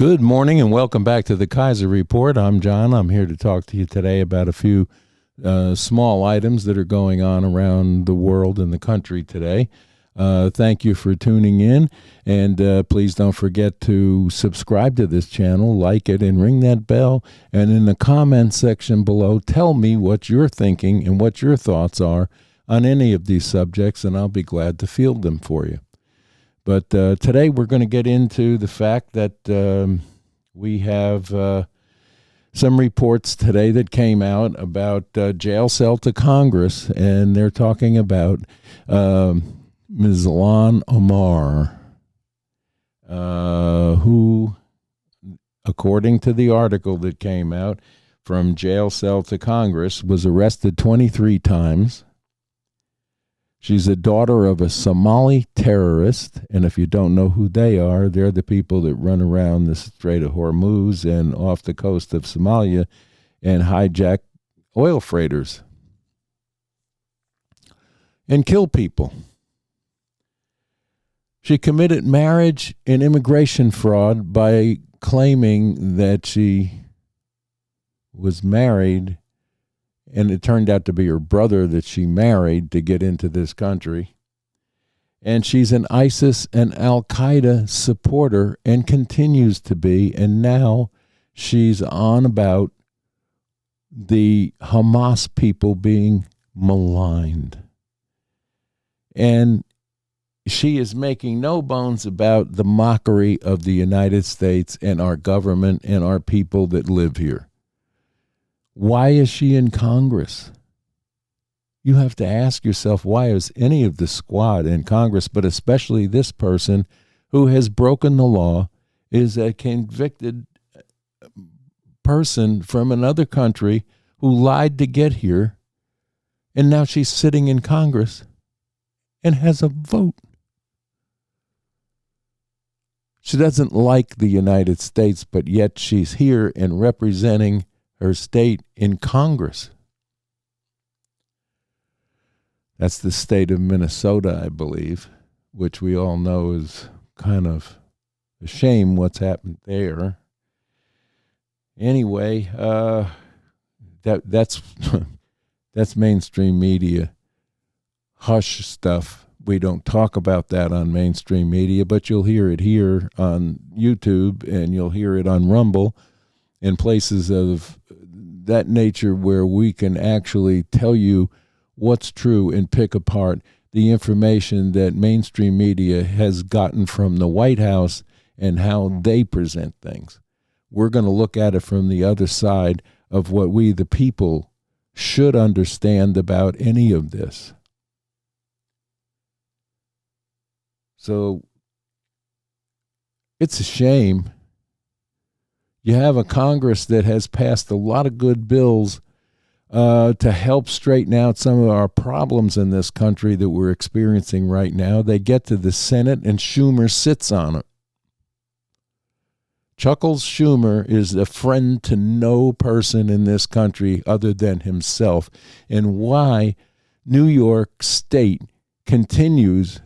Good morning and welcome back to the Kaiser Report. I'm John. I'm here to talk to you today about a few small items that are going on around the world and the country today. Thank you for tuning in, and please don't forget to subscribe to this channel, like it, and ring that bell. And in the comment section below, tell me what you're thinking and what your thoughts are on any of these subjects, and I'll be glad to field them for you. But today we're going to get into the fact that we have some reports today that came out about jail cell to Congress, and they're talking about Ms. Ilhan Omar, who, according to the article that came out from jail cell to Congress, was arrested 23 times. She's the daughter of a Somali terrorist, and if you don't know who they are, they're the people that run around the Strait of Hormuz and off the coast of Somalia and hijack oil freighters and kill people. She committed marriage and immigration fraud by claiming that she was married, and it turned out to be her brother that she married to get into this country. And she's an ISIS and Al-Qaeda supporter and continues to be. And now she's on about the Hamas people being maligned. And she is making no bones about the mockery of the United States and our government and our people that live here. Why is she in Congress? You have to ask yourself, why is any of the squad in Congress, but especially this person who has broken the law, is a convicted person from another country who lied to get here, and now she's sitting in Congress and has a vote. She doesn't like the United States, but yet she's here and representing her state in Congress. That's the state of Minnesota, I believe, which we all know is kind of a shame what's happened there. Anyway, that's mainstream media hush stuff. We don't talk about that on mainstream media, but you'll hear it here on YouTube, and you'll hear it on Rumble and places of that nature where we can actually tell you what's true and pick apart the information that mainstream media has gotten from the White House and how they present things. We're going to look at it from the other side of what we, the people, should understand about any of this. So it's a shame. You have a Congress that has passed a lot of good bills to help straighten out some of our problems in this country that we're experiencing right now. They get to the Senate, and Schumer sits on it. Chuckles Schumer is a friend to no person in this country other than himself. And why New York City continues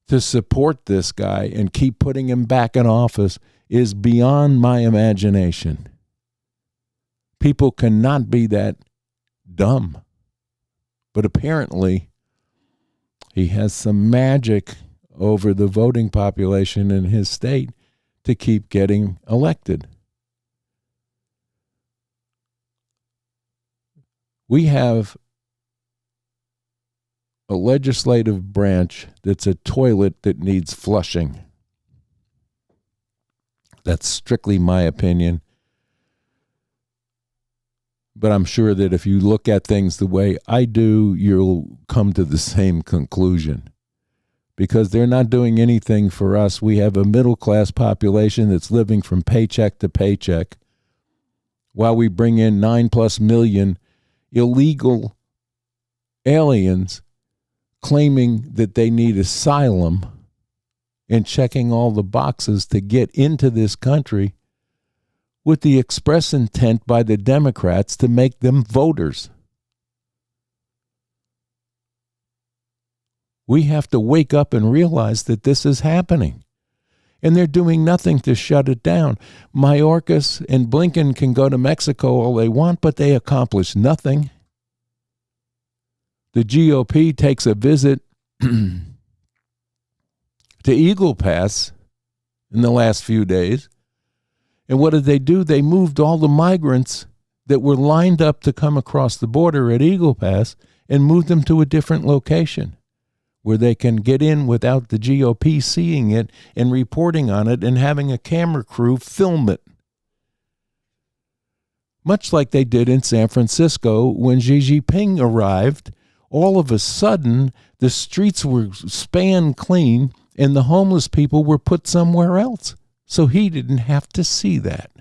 to support this guy and keep putting him back in office is beyond my imagination. People cannot be that dumb. But apparently, he has some magic over the voting population in his state to keep getting elected. We have a legislative branch that's a toilet that needs flushing. That's strictly my opinion. But I'm sure that if you look at things the way I do, you'll come to the same conclusion. Because they're not doing anything for us. We have a middle-class population that's living from paycheck to paycheck, while we bring in 9+ million illegal aliens claiming that they need asylum and checking all the boxes to get into this country with the express intent by the Democrats to make them voters. We have to wake up and realize that this is happening. And they're doing nothing to shut it down. Mayorkas and Blinken can go to Mexico all they want, but they accomplish nothing. The GOP takes a visit to Eagle Pass in the last few days. And what did they do? They moved all the migrants that were lined up to come across the border at Eagle Pass and moved them to a different location where they can get in without the GOP seeing it and reporting on it and having a camera crew film it. Much like they did in San Francisco when Xi Jinping arrived, all of a sudden the streets were span clean and the homeless people were put somewhere else. So he didn't have to see that.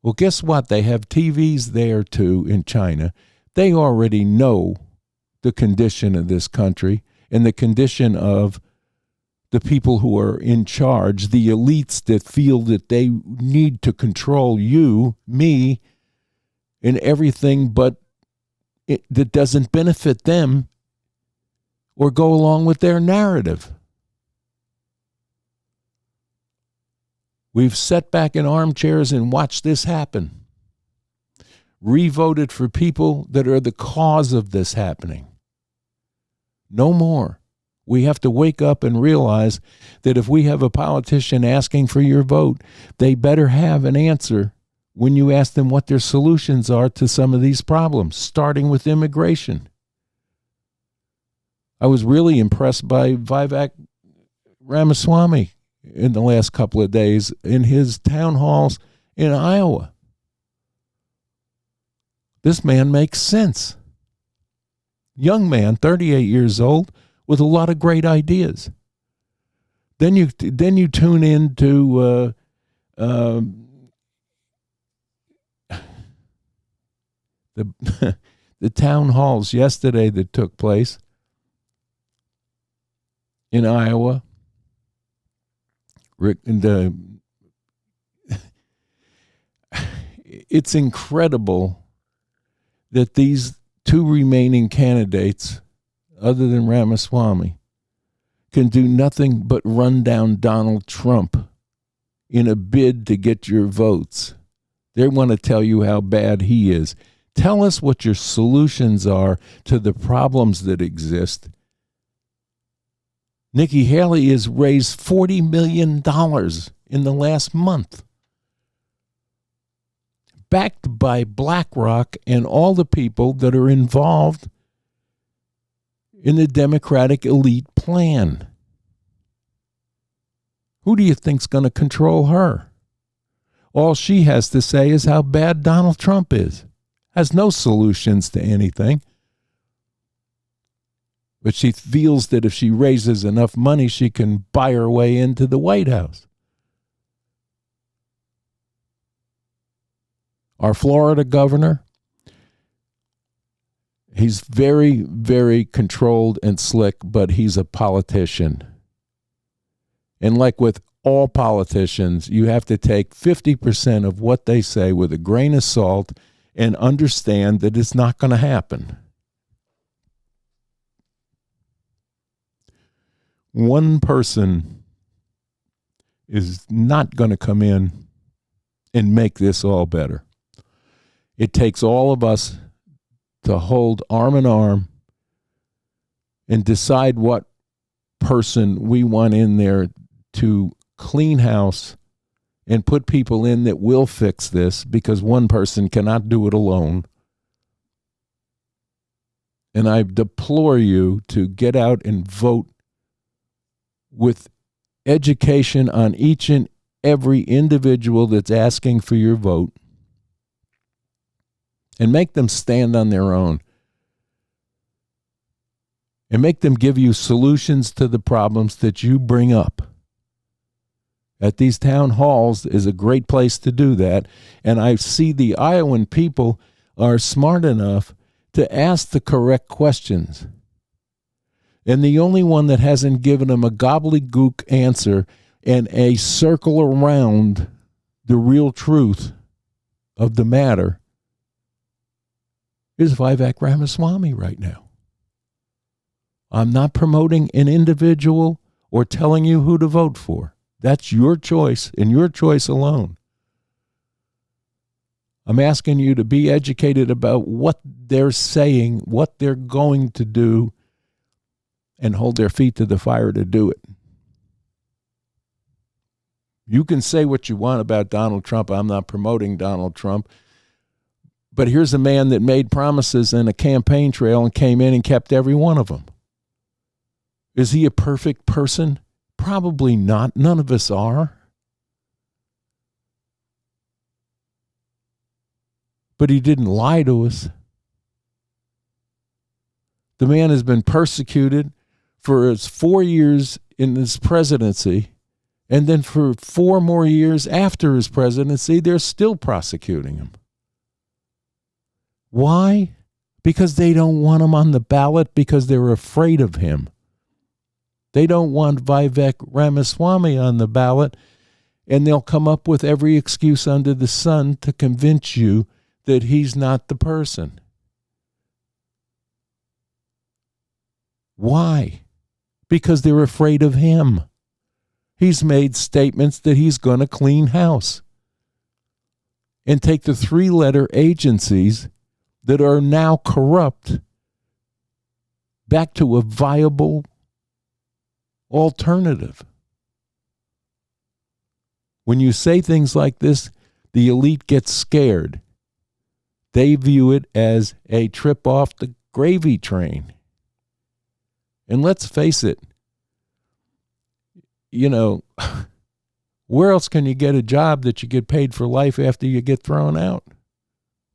Well, guess what? They have TVs there too in China. They already know the condition of this country and the condition of the people who are in charge, the elites that feel that they need to control you, me, and everything but that doesn't benefit them or go along with their narrative. We've sat back in armchairs and watched this happen. Re-voted for people that are the cause of this happening. No more. We have to wake up and realize that if we have a politician asking for your vote, they better have an answer when you ask them what their solutions are to some of these problems, starting with immigration. I was really impressed by Vivek Ramaswamy in the last couple of days in his town halls in Iowa. This man makes sense. Young man, 38 years old, with a lot of great ideas. Then you tune into the town halls yesterday that took place in Iowa. It's incredible that these two remaining candidates, other than Ramaswamy, can do nothing but run down Donald Trump in a bid to get your votes. They want to tell you how bad he is. Tell us what your solutions are to the problems that exist. Nikki Haley has raised $40 million in the last month, backed by BlackRock and all the people that are involved in the Democratic elite plan. Who do you think's going to control her? All she has to say is how bad Donald Trump is. Has no solutions to anything. But she feels that if she raises enough money, she can buy her way into the White House. Our Florida governor, he's very, very controlled and slick, but he's a politician. And like with all politicians, you have to take 50% of what they say with a grain of salt and understand that it's not going to happen. One person is not going to come in and make this all better. It takes all of us to hold arm in arm and decide what person we want in there to clean house and put people in that will fix this, because one person cannot do it alone. And I deplore you to get out and vote with education on each and every individual that's asking for your vote, and make them stand on their own, and make them give you solutions to the problems that you bring up. At these town halls is a great place to do that, and I see the Iowan people are smart enough to ask the correct questions. And the only one that hasn't given them a gobbledygook answer and a circle around the real truth of the matter is Vivek Ramaswamy right now. I'm not promoting an individual or telling you who to vote for. That's your choice and your choice alone. I'm asking you to be educated about what they're saying, what they're going to do, and hold their feet to the fire to do it. You can say what you want about Donald Trump. I'm not promoting Donald Trump. But here's a man that made promises in a campaign trail and came in and kept every one of them. Is he a perfect person? Probably not. None of us are. But he didn't lie to us. The man has been persecuted for his 4 years in his presidency, and then for 4 more years after his presidency, they're still prosecuting him. Why? Because they don't want him on the ballot, because they're afraid of him. They don't want Vivek Ramaswamy on the ballot, and they'll come up with every excuse under the sun to convince you that he's not the person. Why? Because they're afraid of him. He's made statements that he's going to clean house and take the 3-letter agencies that are now corrupt back to a viable alternative. When you say things like this, the elite gets scared. They view it as a trip off the gravy train. And let's face it, where else can you get a job that you get paid for life after you get thrown out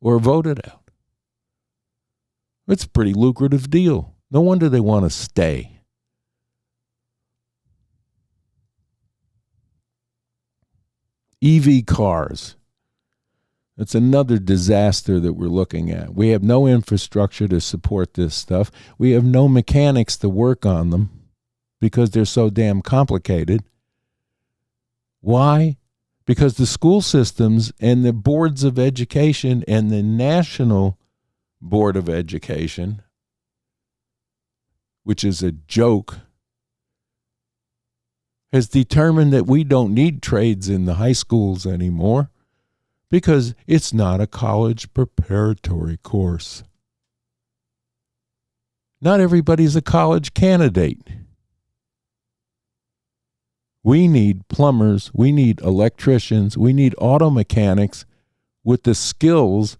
or voted out? It's a pretty lucrative deal. No wonder they want to stay. EV cars. It's another disaster that we're looking at. We have no infrastructure to support this stuff. We have no mechanics to work on them because they're so damn complicated. Why? Because the school systems and the boards of education and the National Board of Education, which is a joke, has determined that we don't need trades in the high schools anymore because it's not a college preparatory course. Not everybody's a college candidate. We need plumbers, we need electricians, we need auto mechanics with the skills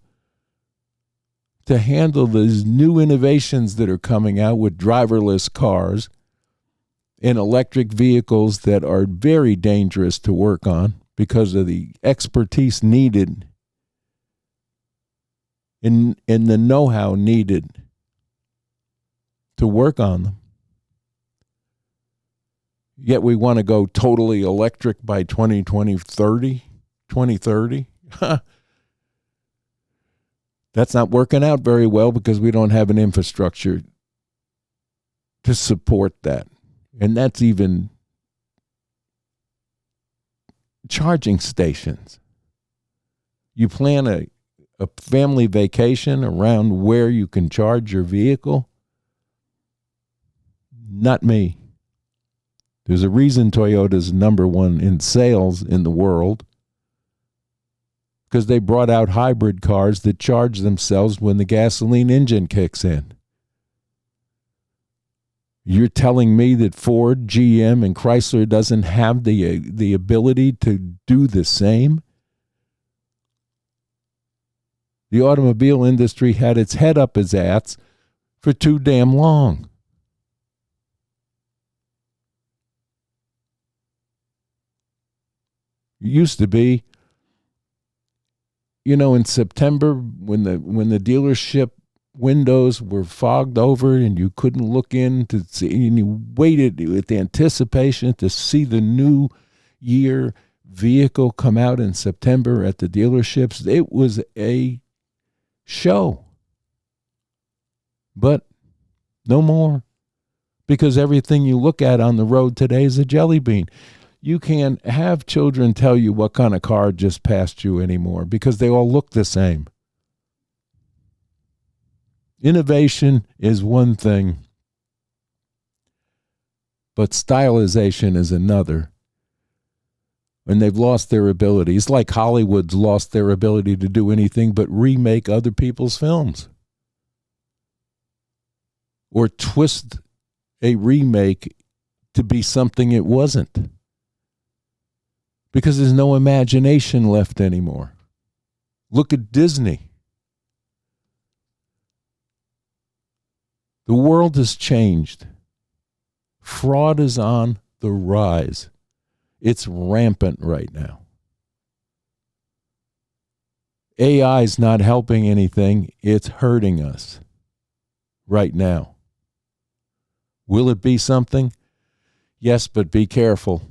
to handle these new innovations that are coming out with driverless cars and electric vehicles that are very dangerous to work on because of the expertise needed and the know-how needed to work on them. Yet we want to go totally electric by 2030. That's not working out very well because we don't have an infrastructure to support that. And that's even charging stations. You plan a family vacation around where you can charge your vehicle? Not me. There's a reason Toyota's number one in sales in the world, because they brought out hybrid cars that charge themselves when the gasoline engine kicks in. You're telling me that Ford, GM, and Chrysler doesn't have the ability to do the same? The automobile industry had its head up its ass for too damn long. It used to be, in September when the dealership windows were fogged over and you couldn't look in to see, and you waited with anticipation to see the new year vehicle come out in September at the dealerships. It was a show. But no more, because everything you look at on the road today is a jelly bean. You can't have children tell you what kind of car just passed you anymore because they all look the same. Innovation is one thing. but stylization is another. And they've lost their ability. It's like Hollywood's lost their ability to do anything but remake other people's films. Or twist a remake to be something it wasn't. Because there's no imagination left anymore. Look at Disney. The world has changed. Fraud is on the rise. It's rampant right now. AI is not helping anything. It's hurting us right now. Will it be something? Yes, but be careful.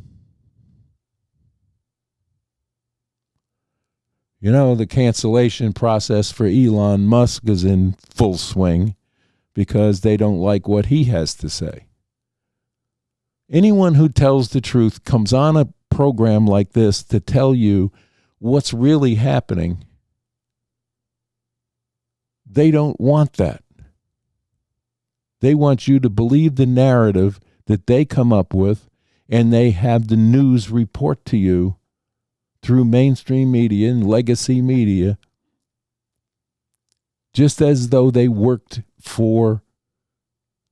You know, the cancellation process for Elon Musk is in full swing because they don't like what he has to say. Anyone who tells the truth comes on a program like this to tell you what's really happening. They don't want that. They want you to believe the narrative that they come up with, and they have the news report to you through mainstream media and legacy media, just as though they worked for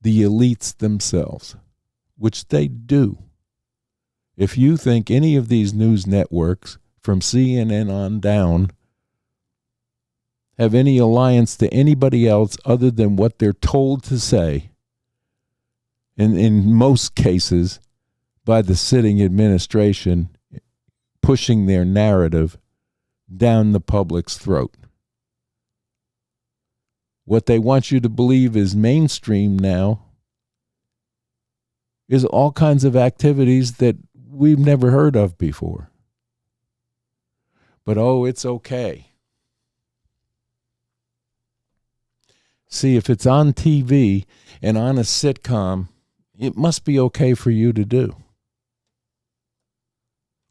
the elites themselves, which they do. If you think any of these news networks, from CNN on down, have any alliance to anybody else other than what they're told to say, and in most cases by the sitting administration pushing their narrative down the public's throat. What they want you to believe is mainstream now is all kinds of activities that we've never heard of before. But it's okay. See, if it's on TV and on a sitcom, it must be okay for you to do.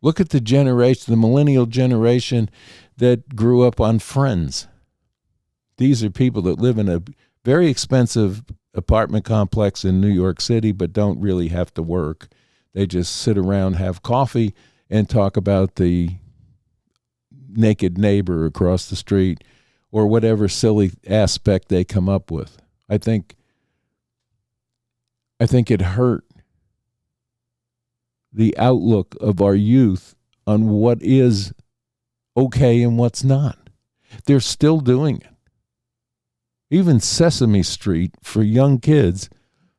Look at the generation, the millennial generation that grew up on Friends. These are people that live in a very expensive apartment complex in New York City, but don't really have to work. They just sit around, have coffee, and talk about the naked neighbor across the street or whatever silly aspect they come up with. I think it hurt the outlook of our youth on what is okay and what's not. They're still doing it. Even Sesame Street for young kids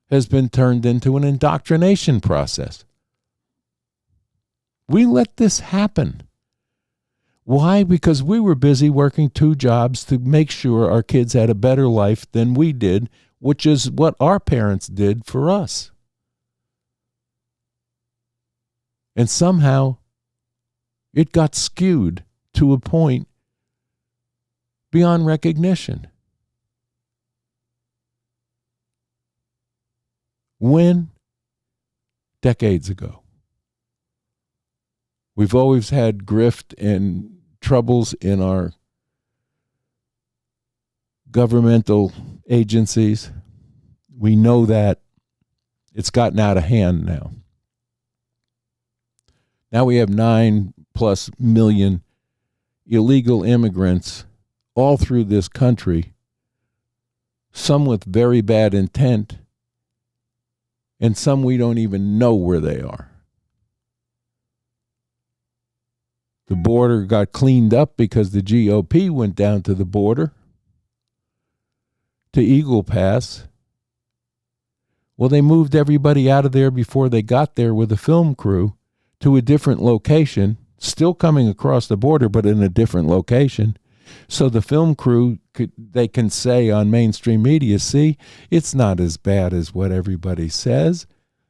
has been turned into an indoctrination process. We let this happen. Why? Because we were busy working 2 jobs to make sure our kids had a better life than we did, which is what our parents did for us. And somehow it got skewed to a point beyond recognition. When? Decades ago. We've always had grift and troubles in our governmental agencies. We know that. It's gotten out of hand now. Now we have 9+ million illegal immigrants all through this country, some with very bad intent, and some we don't even know where they are. The border got cleaned up because the GOP went down to the border, to Eagle Pass. Well, they moved everybody out of there before they got there with a film crew to a different location, still coming across the border, but in a different location. So the film crew, they can say on mainstream media, see, it's not as bad as what everybody says.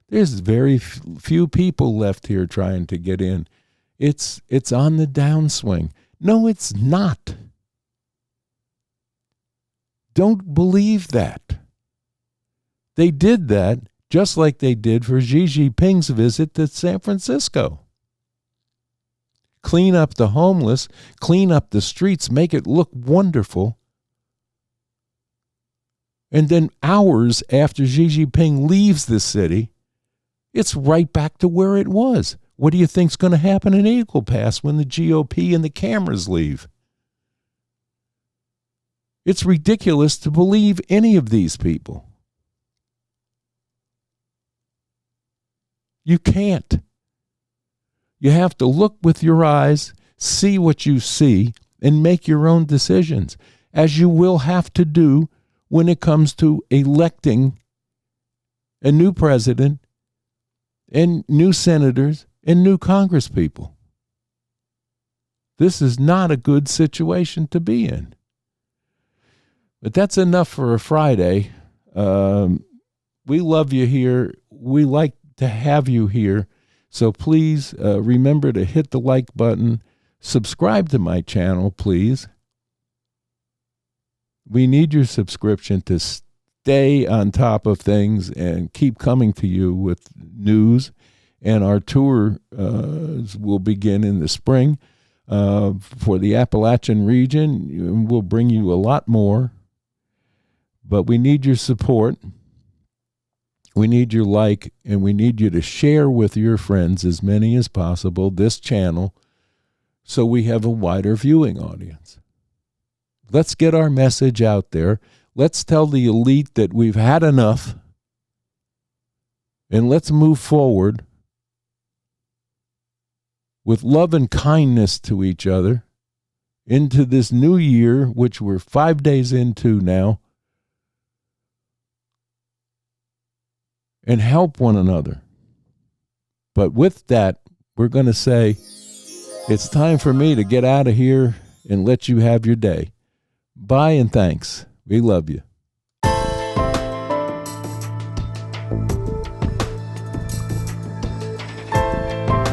There's very few people left here trying to get in. It's on the downswing. No, it's not. Don't believe that. They did that just like they did for Xi Jinping's visit to San Francisco. Clean up the homeless, clean up the streets, make it look wonderful. And then hours after Xi Jinping leaves the city, It's right back to where it was. What do you think's going to happen in Eagle Pass when the GOP and the cameras leave? It's ridiculous to believe any of these people. You can't. You have to look with your eyes, see what you see, and make your own decisions, as you will have to do when it comes to electing a new president and new senators and new congresspeople. This is not a good situation to be in. But that's enough for a Friday. We love you here. We like to have you here. So please remember to hit the like button. Subscribe to my channel, please. We need your subscription to stay on top of things and keep coming to you with news. And our tour will begin in the spring for the Appalachian region. We'll bring you a lot more. But we need your support. We need your like, and we need you to share with your friends, as many as possible, this channel so we have a wider viewing audience. Let's get our message out there. Let's tell the elite that we've had enough, and let's move forward with love and kindness to each other into this new year, which we're 5 days into now, and help one another. But with that, we're going to say it's time for me to get out of here and let you have your day. Bye and thanks. We love you.